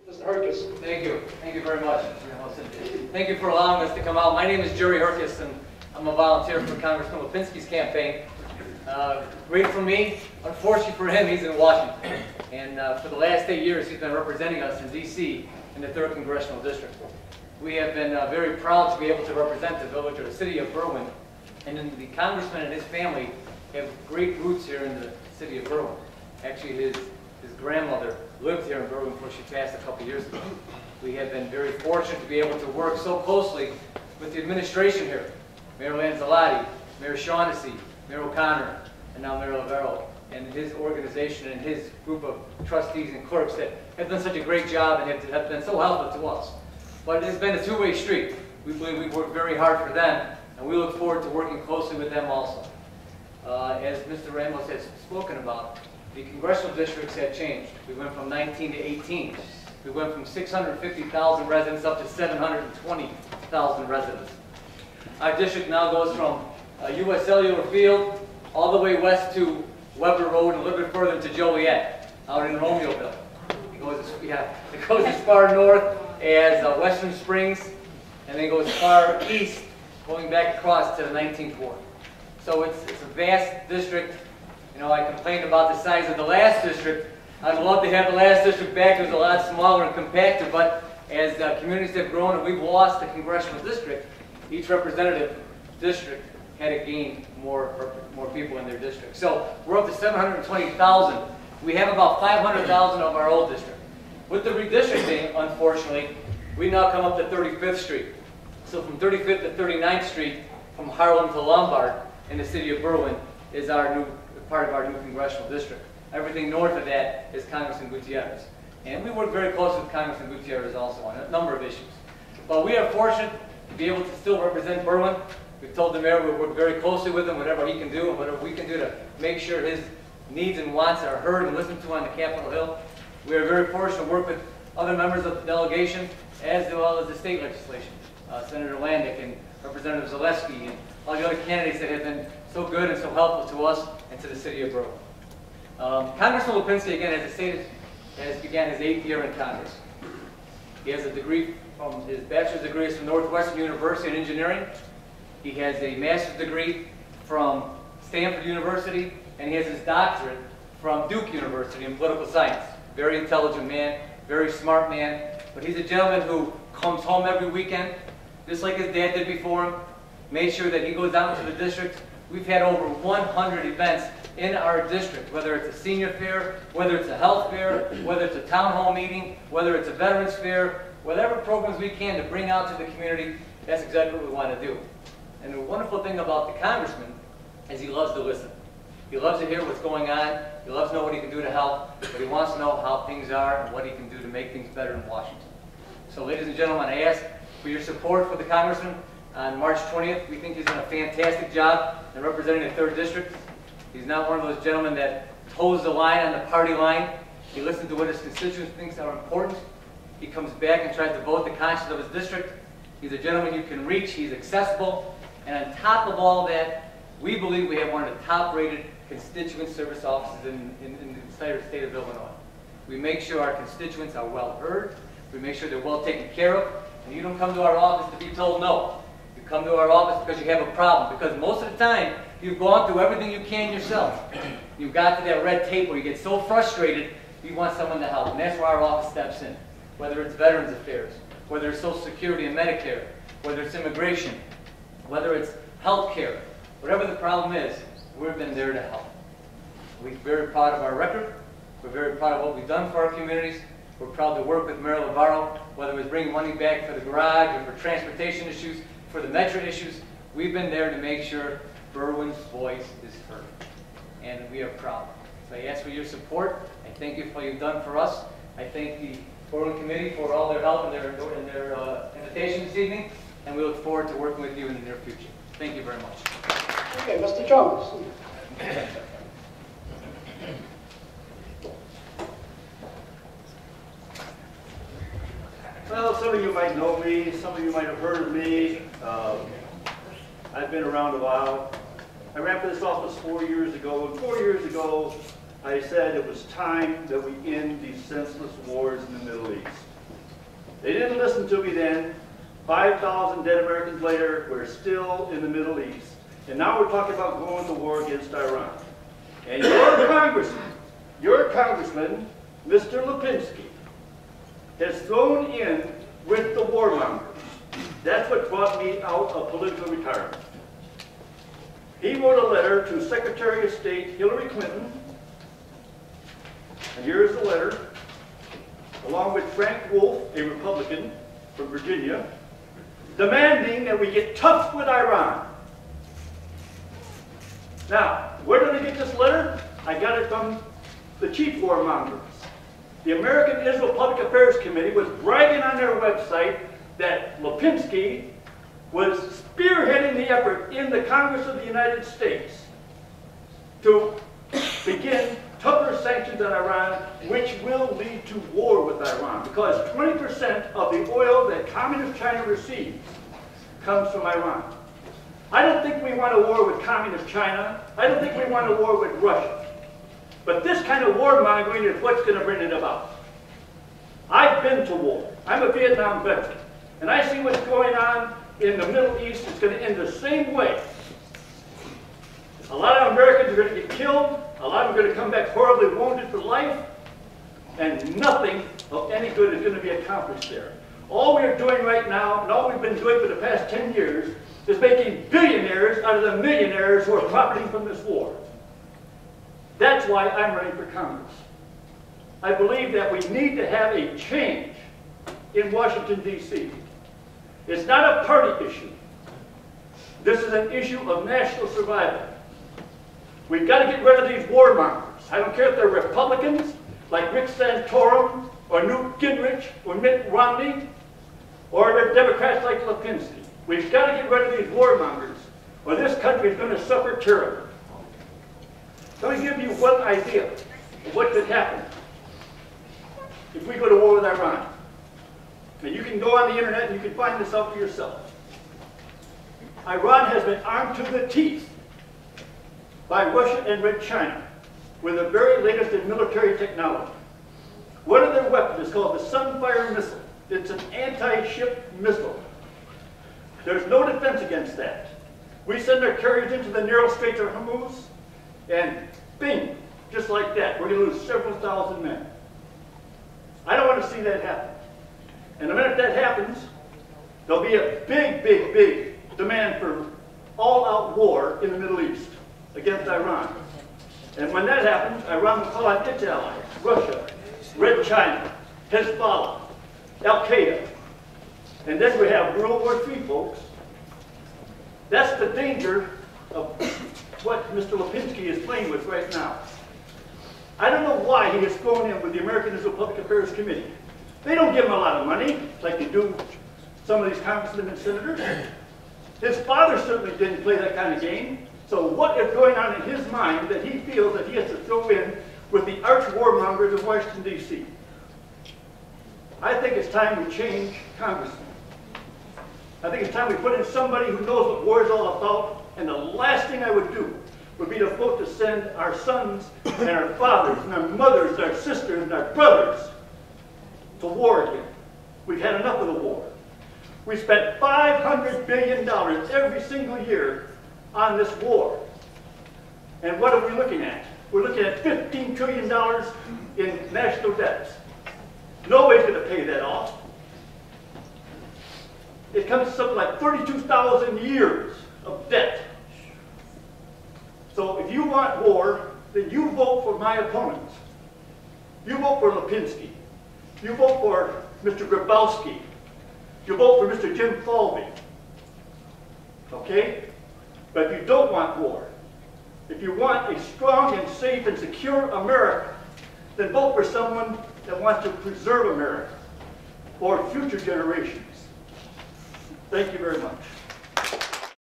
Mr. Herkis. Thank you. Thank you very much. Thank you for allowing us to come out. My name is Jerry Herkis, and I'm a volunteer for Congressman Lipinski's campaign. Great for me. Unfortunately for him, he's in Washington. And for the last 8 years, he's been representing us in D.C. in the 3rd Congressional District. We have been very proud to be able to represent the village or the city of Berwyn. And then the congressman and his family have great roots here in the city of Berwyn. Actually, his grandmother lived here in Berwyn before she passed a couple years ago. We have been very fortunate to be able to work so closely with the administration here. Mayor Lanzalotti, Mayor Shaughnessy, Mayor O'Connor, and now Mayor Lavero, and his organization and his group of trustees and clerks that have done such a great job and have been so helpful to us. But it's been a two-way street. We believe we've worked very hard for them, and we look forward to working closely with them also. As Mr. Ramos has spoken about, the congressional districts have changed. We went from 19 to 18. We went from 650,000 residents up to 720,000 residents. Our district now goes from U.S. Cellular Field all the way west to Weber Road and a little bit further to Joliet, out in Romeoville. It goes as far north as Western Springs, and then goes far east, going back across to the 19th Ward. So it's a vast district. You know, I complained about the size of the last district. I'd love to have the last district back. It was a lot smaller and compacted, but as communities have grown and we've lost the congressional district, each representative district had to gain more people in their district. So we're up to 720,000. We have about 500,000 of our old district. With the redistricting, unfortunately, we now come up to 35th Street. So from 35th to 39th Street, from Harlem to Lombard in the city of Berwyn is our new part of our new congressional district. Everything north of that is Congressman Gutierrez. And we work very closely with Congressman Gutierrez also on a number of issues. But we are fortunate to be able to still represent Berwyn. We've told the mayor we work very closely with him, whatever he can do and whatever we can do to make sure his needs and wants are heard and listened to on the Capitol Hill. We are very fortunate to work with other members of the delegation as well as the state legislation. Senator Landick and Representative Zaleski and all the other candidates that have been so good and so helpful to us and to the city of Berwyn. Congressman Lipinski, again, as I stated, has began his 8th year in Congress. He has a degree from his bachelor's degree is from Northwestern University in engineering. He has a master's degree from Stanford University, and he has his doctorate from Duke University in political science. Very intelligent man, very smart man, but he's a gentleman who comes home every weekend, just like his dad did before him, made sure that he goes out into the district. We've had over 100 events in our district, whether it's a senior fair, whether it's a health fair, whether it's a town hall meeting, whether it's a veterans fair, whatever programs we can to bring out to the community, that's exactly what we want to do. And the wonderful thing about the congressman is he loves to listen. He loves to hear what's going on. He loves to know what he can do to help, but he wants to know how things are and what he can do to make things better in Washington. So ladies and gentlemen, I ask for your support for the congressman. On March 20th, we think he's done a fantastic job in representing the 3rd District. He's not one of those gentlemen that toes the line on the party line. He listens to what his constituents think are important. He comes back and tries to vote the conscience of his district. He's a gentleman you can reach. He's accessible. And on top of all that, we believe we have one of the top-rated constituent service offices in the state of Illinois. We make sure our constituents are well heard. We make sure they're well taken care of. And you don't come to our office to be told no. You come to our office because you have a problem. Because most of the time, you've gone through everything you can yourself. You've got to that red tape where you get so frustrated, you want someone to help. And that's where our office steps in. Whether it's Veterans Affairs, whether it's Social Security and Medicare, whether it's immigration, whether it's health care, whatever the problem is, we've been there to help. We're very proud of our record. We're very proud of what we've done for our communities. We're proud to work with Mayor Lavero, whether it was bringing money back for the garage or for transportation issues, for the metro issues. We've been there to make sure Berwyn's voice is heard. And we are proud. So I ask for your support. I thank you for what you've done for us. I thank the Berwyn Committee for all their help and their invitation this evening. And we look forward to working with you in the near future. Thank you very much. Okay, Mr. Jones. Well, some of you might know me, some of you might have heard of me. I've been around a while. I ran for this office 4 years ago, and 4 years ago I said it was time that we end these senseless wars in the Middle East. They didn't listen to me then. 5,000 dead Americans later, we're still in the Middle East. And now we're talking about going to war against Iran. And your congressman, Mr. Lipinski, has thrown in with the warmongers. That's what brought me out of political retirement. He wrote a letter to Secretary of State Hillary Clinton, and here's the letter, along with Frank Wolf, a Republican from Virginia, demanding that we get tough with Iran. Now, where did I get this letter? I got it from the chief warmongers. The American Israel Public Affairs Committee was bragging on their website that Lipinski was spearheading the effort in the Congress of the United States to begin tougher sanctions on Iran, which will lead to war with Iran, because 20% of the oil that Communist China receives comes from Iran. I don't think we want a war with Communist China. I don't think we want a war with Russia. But this kind of warmongering is what's going to bring it about. I've been to war. I'm a Vietnam veteran. And I see what's going on in the Middle East. It's going to end the same way. A lot of Americans are going to get killed. A lot of them are going to come back horribly wounded for life. And nothing of any good is going to be accomplished there. All we're doing right now, and all we've been doing for the past 10 years, is making billionaires out of the millionaires who are profiting from this war. That's why I'm running for Congress. I believe that we need to have a change in Washington, D.C. It's not a party issue. This is an issue of national survival. We've got to get rid of these warmongers. I don't care if they're Republicans, like Rick Santorum, or Newt Gingrich, or Mitt Romney, or they're Democrats like Lipinski. We've got to get rid of these warmongers, or this country is going to suffer terribly. Let me give you one idea of what could happen if we go to war with Iran. And you can go on the internet and you can find this out for yourself. Iran has been armed to the teeth by Russia and Red China with the very latest in military technology. One of their weapons is called the Sunfire missile. It's an anti-ship missile. There's no defense against that. We send our carriers into the narrow straits of Hormuz, and bing, just like that, we're going to lose several thousand men. I don't want to see that happen. And the minute that happens, there'll be a big, big, big demand for all-out war in the Middle East against Iran. And when that happens, Iran will call on its allies, Russia, Red China, Hezbollah, Al-Qaeda. And then we have World War III, folks. That's the danger of what Mr. Lipinski is playing with right now. I don't know why he has thrown in with the American Israel Public Affairs Committee. They don't give him a lot of money, like they do some of these congressmen and senators. His father certainly didn't play that kind of game. So what is going on in his mind that he feels that he has to throw in with the arch warmongers of Washington, D.C.? I think it's time we change Congressman. I think it's time we put in somebody who knows what war is all about, and the last thing I would do would be to vote to send our sons and our fathers and our mothers and our sisters and our brothers to war again. We've had enough of the war. We spent $500 billion every single year on this war. And what are we looking at? We're looking at $15 trillion in national debts. Nobody's going to pay that off. It comes to something like 32,000 years of debt. So if you want war, then you vote for my opponents. You vote for Lipinski. You vote for Mr. Grabowski. You vote for Mr. Jim Falvey. Okay? But if you don't want war, if you want a strong and safe and secure America, then vote for someone that wants to preserve America for future generations. Thank you very much.